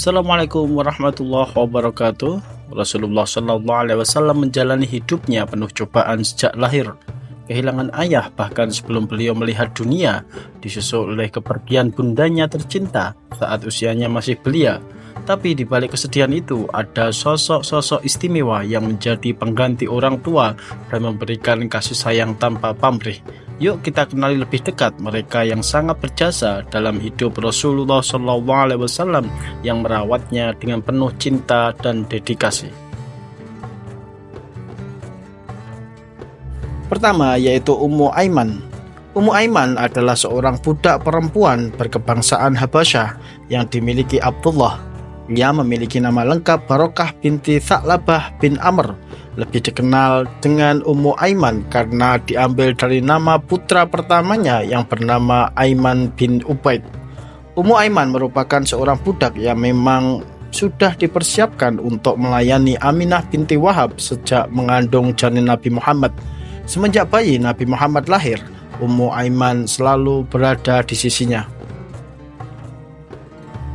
Assalamualaikum warahmatullahi wabarakatuh. Rasulullah Shallallahu Alaihi Wasallam menjalani hidupnya penuh cobaan sejak lahir. Kehilangan ayah bahkan sebelum beliau melihat dunia, disusul oleh kepergian bundanya tercinta saat usianya masih belia. Tapi di balik kesedihan itu ada sosok-sosok istimewa yang menjadi pengganti orang tua dan memberikan kasih sayang tanpa pamrih. Yuk kita kenali lebih dekat mereka yang sangat berjasa dalam hidup Rasulullah SAW yang merawatnya dengan penuh cinta dan dedikasi. Pertama yaitu Ummu Aiman. Ummu Aiman adalah seorang budak perempuan berkebangsaan Habasyah yang dimiliki Abdullah. Ia memiliki nama lengkap Barokah binti Tha'labah bin Amr, lebih dikenal dengan Ummu Aiman karena diambil dari nama putra pertamanya yang bernama Aiman bin Ubaid. Ummu Aiman merupakan seorang budak yang memang sudah dipersiapkan untuk melayani Aminah binti Wahab sejak mengandung janin Nabi Muhammad. Semenjak bayi Nabi Muhammad lahir, Ummu Aiman selalu berada di sisinya.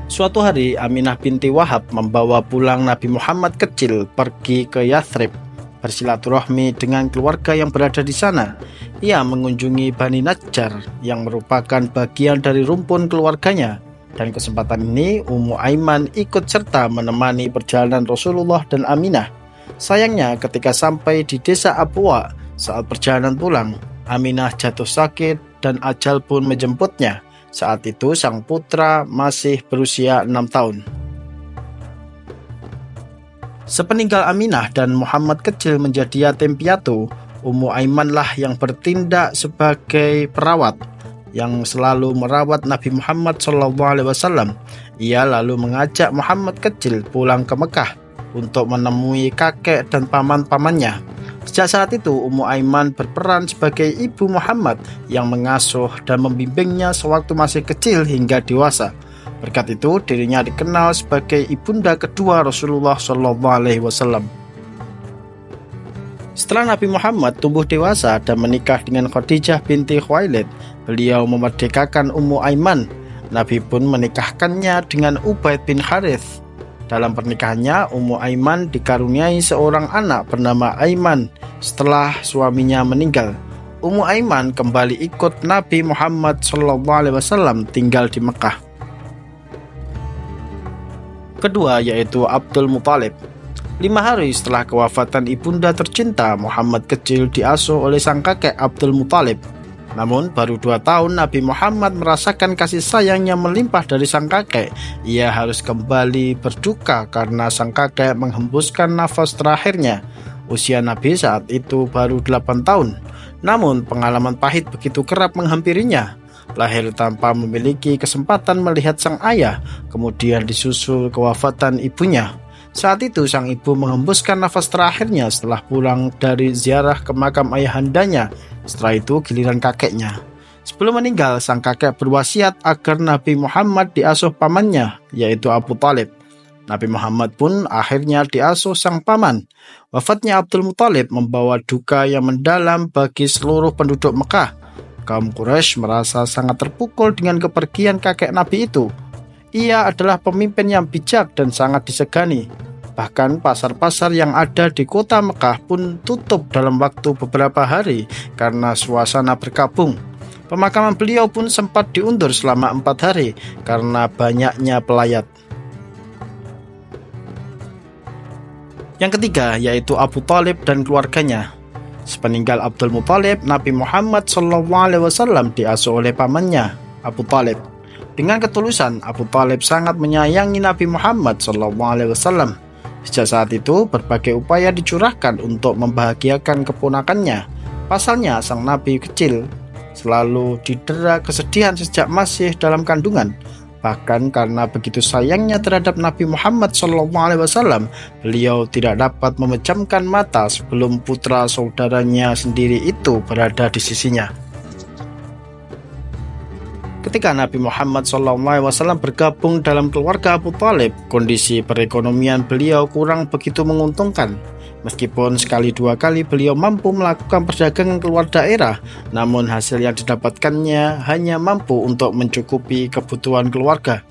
Suatu hari Aminah binti Wahab membawa pulang Nabi Muhammad kecil pergi ke Yathrib, bersilaturahmi dengan keluarga yang berada di sana. Ia mengunjungi Bani Najjar yang merupakan bagian dari rumpun keluarganya. Dan kesempatan ini Ummu Aiman ikut serta menemani perjalanan Rasulullah dan Aminah. Sayangnya ketika sampai di desa Abwa, saat perjalanan pulang, Aminah jatuh sakit dan ajal pun menjemputnya. Saat itu sang putra masih berusia 6 tahun. Sepeninggal Aminah dan Muhammad kecil menjadi yatim piatu, Ummu Aiman lah yang bertindak sebagai perawat yang selalu merawat Nabi Muhammad SAW. Ia lalu mengajak Muhammad kecil pulang ke Mekah untuk menemui kakek dan paman-pamannya. Sejak saat itu Ummu Aiman berperan sebagai ibu Muhammad yang mengasuh dan membimbingnya sewaktu masih kecil hingga dewasa. Berkat itu dirinya dikenal sebagai ibunda kedua Rasulullah SAW. Setelah Nabi Muhammad tumbuh dewasa dan menikah dengan Khadijah binti Khuwailid, beliau memerdekakan Ummu Aiman. Nabi pun menikahkannya dengan Ubaid bin Harith. Dalam pernikahannya, Ummu Aiman dikaruniai seorang anak bernama Aiman setelah suaminya meninggal. Ummu Aiman kembali ikut Nabi Muhammad SAW tinggal di Mekah. Kedua yaitu Abdul Muthalib. 5 hari setelah kewafatan ibunda tercinta, Muhammad kecil diasuh oleh sang kakek Abdul Muthalib. Namun baru 2 tahun Nabi Muhammad merasakan kasih sayang yang melimpah dari sang kakek. Ia harus kembali berduka karena sang kakek menghembuskan nafas terakhirnya. Usia Nabi saat itu baru 8 tahun. Namun pengalaman pahit begitu kerap menghampirinya. Lahir tanpa memiliki kesempatan melihat sang ayah, kemudian disusul kewafatan ibunya. Saat itu sang ibu menghembuskan nafas terakhirnya setelah pulang dari ziarah ke makam ayahandanya. Setelah itu giliran kakeknya. Sebelum meninggal, sang kakek berwasiat agar Nabi Muhammad diasuh pamannya, yaitu Abu Thalib. Nabi Muhammad pun akhirnya diasuh sang paman. Wafatnya Abdul Muthalib membawa duka yang mendalam bagi seluruh penduduk Mekah. Kaum Quraisy merasa sangat terpukul dengan kepergian kakek Nabi itu. Ia adalah pemimpin yang bijak dan sangat disegani. Bahkan pasar-pasar yang ada di kota Mekah pun tutup dalam waktu beberapa hari karena suasana berkabung. Pemakaman beliau pun sempat diundur selama 4 hari karena banyaknya pelayat. Yang ketiga yaitu Abu Thalib dan keluarganya. Sepeninggal Abdul Muthalib, Nabi Muhammad SAW diasuh oleh pamannya, Abu Thalib. Dengan ketulusan, Abu Thalib sangat menyayangi Nabi Muhammad SAW. Sejak saat itu, berbagai upaya dicurahkan untuk membahagiakan keponakannya. Pasalnya, sang Nabi kecil selalu didera kesedihan sejak masih dalam kandungan. Bahkan karena begitu sayangnya terhadap Nabi Muhammad SAW, beliau tidak dapat memejamkan mata sebelum putra saudaranya sendiri itu berada di sisinya. Ketika Nabi Muhammad SAW bergabung dalam keluarga Abu Thalib, kondisi perekonomian beliau kurang begitu menguntungkan. Meskipun sekali dua kali beliau mampu melakukan perdagangan keluar daerah, namun hasil yang didapatkannya hanya mampu untuk mencukupi kebutuhan keluarga.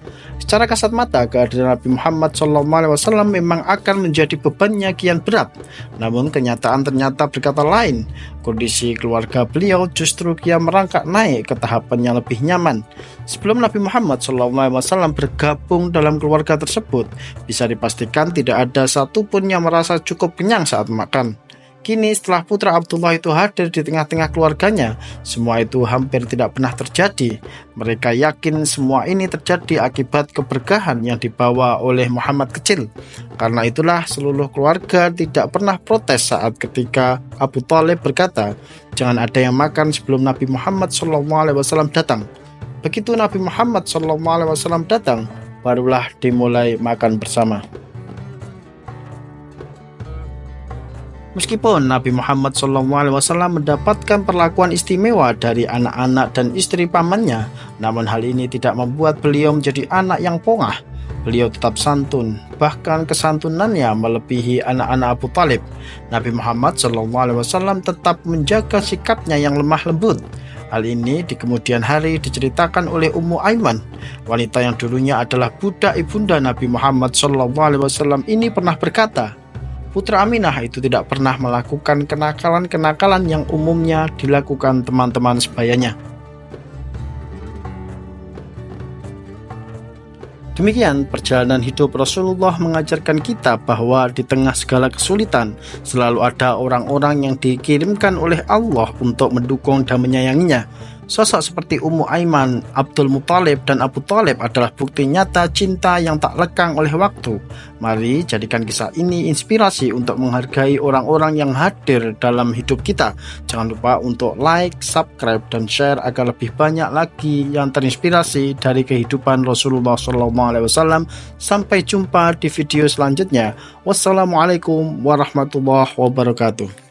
Secara kasat mata, kehadiran Nabi Muhammad SAW memang akan menjadi bebannya kian berat. Namun kenyataan ternyata berkata lain. Kondisi keluarga beliau justru kian merangkak naik ke tahapan yang lebih nyaman. Sebelum Nabi Muhammad SAW bergabung dalam keluarga tersebut, bisa dipastikan tidak ada satupun yang merasa cukup kenyang saat makan. Kini setelah putra Abdullah itu hadir di tengah-tengah keluarganya, semua itu hampir tidak pernah terjadi. Mereka yakin semua ini terjadi akibat keberkahan yang dibawa oleh Muhammad kecil. Karena itulah seluruh keluarga tidak pernah protes saat ketika Abu Thalib berkata, "Jangan ada yang makan sebelum Nabi Muhammad SAW datang." Begitu Nabi Muhammad SAW datang, barulah dimulai makan bersama. Meskipun Nabi Muhammad SAW mendapatkan perlakuan istimewa dari anak-anak dan istri pamannya, namun hal ini tidak membuat beliau menjadi anak yang pongah. Beliau tetap santun, bahkan kesantunannya melebihi anak-anak Abu Thalib. Nabi Muhammad SAW tetap menjaga sikapnya yang lemah lembut. Hal ini di kemudian hari diceritakan oleh Ummu Aiman, wanita yang dulunya adalah budak ibunda Nabi Muhammad SAW ini pernah berkata, putra Aminah itu tidak pernah melakukan kenakalan-kenakalan yang umumnya dilakukan teman-teman sebayanya. Demikian perjalanan hidup Rasulullah mengajarkan kita bahwa di tengah segala kesulitan selalu ada orang-orang yang dikirimkan oleh Allah untuk mendukung dan menyayanginya. Sosok seperti Ummu Aiman, Abdul Muthalib, dan Abu Thalib adalah bukti nyata cinta yang tak lekang oleh waktu. Mari jadikan kisah ini inspirasi untuk menghargai orang-orang yang hadir dalam hidup kita. Jangan lupa untuk like, subscribe, dan share agar lebih banyak lagi yang terinspirasi dari kehidupan Rasulullah SAW. Sampai jumpa di video selanjutnya. Wassalamualaikum warahmatullahi wabarakatuh.